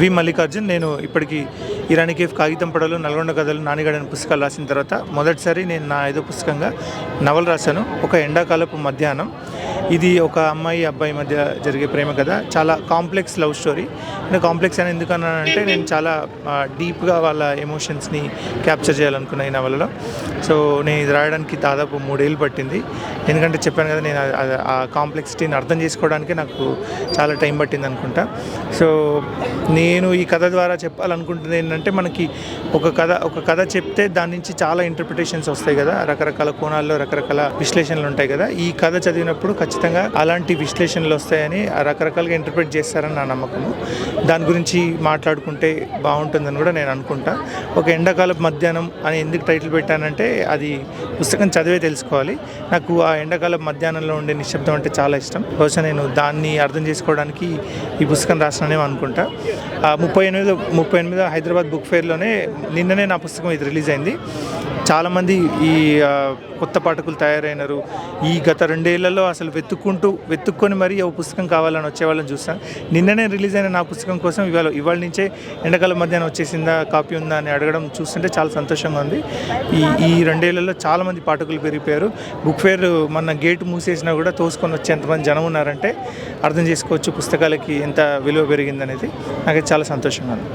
వి మల్లికార్జున్. నేను ఇప్పటికి ఇరానీ కేఫ్, కాగితం పడవలు, నల్గొండ కథలు, నానిగడ అనే పుస్తకాలు రాసిన తర్వాత మొదటిసారి నేను నా 5వ పుస్తకంగా నవల రాశాను, ఒక ఎండాకాలపు మధ్యాహ్నం. ఇది ఒక అమ్మాయి అబ్బాయి మధ్య జరిగే ప్రేమ కథ. చాలా కాంప్లెక్స్ లవ్ స్టోరీ. నేను కాంప్లెక్స్ అని ఎందుకన్నానంటే నేను చాలా డీప్గా వాళ్ళ ఎమోషన్స్ని క్యాప్చర్ చేయాలనుకున్నా ఈ నవలలో. సో నేను ఇది రాయడానికి దాదాపు 3 ఏళ్ళు పట్టింది. ఎందుకంటే చెప్పాను కదా, నేను ఆ కాంప్లెక్సిటీని అర్థం చేసుకోవడానికి నాకు చాలా టైం పట్టింది అనుకుంటా. సో నేను ఈ కథ ద్వారా చెప్పాలనుకుంటుంది ఏంటంటే, మనకి ఒక కథ చెప్తే దాని నుంచి చాలా ఇంటర్ప్రిటేషన్స్ వస్తాయి కదా, రకరకాల కోణాల్లో రకరకాల విశ్లేషణలు ఉంటాయి కదా. ఈ కథ చదివినప్పుడు ఖచ్చితంగా అలాంటి విశ్లేషణలు వస్తాయని, రకరకాలుగా ఇంటర్ప్రిట్ చేస్తారని నా నమ్మకము. దాని గురించి మాట్లాడుకుంటే బాగుంటుందని కూడా నేను అనుకుంటా. ఒక ఎండాకాలపు మధ్యాహ్నం అని ఎందుకు టైటిల్ పెట్టానంటే, అది పుస్తకం చదివే తెలుసుకోవాలి. నాకు ఆ ఎండాకాలపు మధ్యాహ్నంలో ఉండే నిశ్శబ్దం అంటే చాలా ఇష్టం. బహుశా నేను దాన్ని అర్థం చేసుకోవడానికి ఈ పుస్తకం రాసినానేమో అనుకుంటా. 38 హైదరాబాద్ బుక్ ఫేర్లోనే నిన్ననే నా పుస్తకం ఇది రిలీజ్ అయింది. చాలామంది ఈ కొత్త పాఠకులు తయారైనారు. ఈ గత 2 ఏళ్లలో అసలు వెతుక్కొని మరీ ఓ పుస్తకం కావాలని వచ్చేవాళ్ళని చూస్తాను. నిన్ననే రిలీజ్ అయిన నా పుస్తకం కోసం ఇవాళ నుంచే ఎండాకాలం మధ్యాహ్నం వచ్చేసిందా, కాపీ ఉందా అని అడగడం చూస్తుంటే చాలా సంతోషంగా ఉంది. ఈ 2 ఏళ్లలో చాలామంది పాఠకులు పెరిగిపోయారు. బుక్ ఫేర్ మన గేటు మూసేసినా కూడా తోసుకొని వచ్చే ఎంతమంది జనం ఉన్నారంటే అర్థం చేసుకోవచ్చు పుస్తకాలకి ఎంత విలువ పెరిగిందనేది. నాకైతే చాలా సంతోషంగా ఉంది.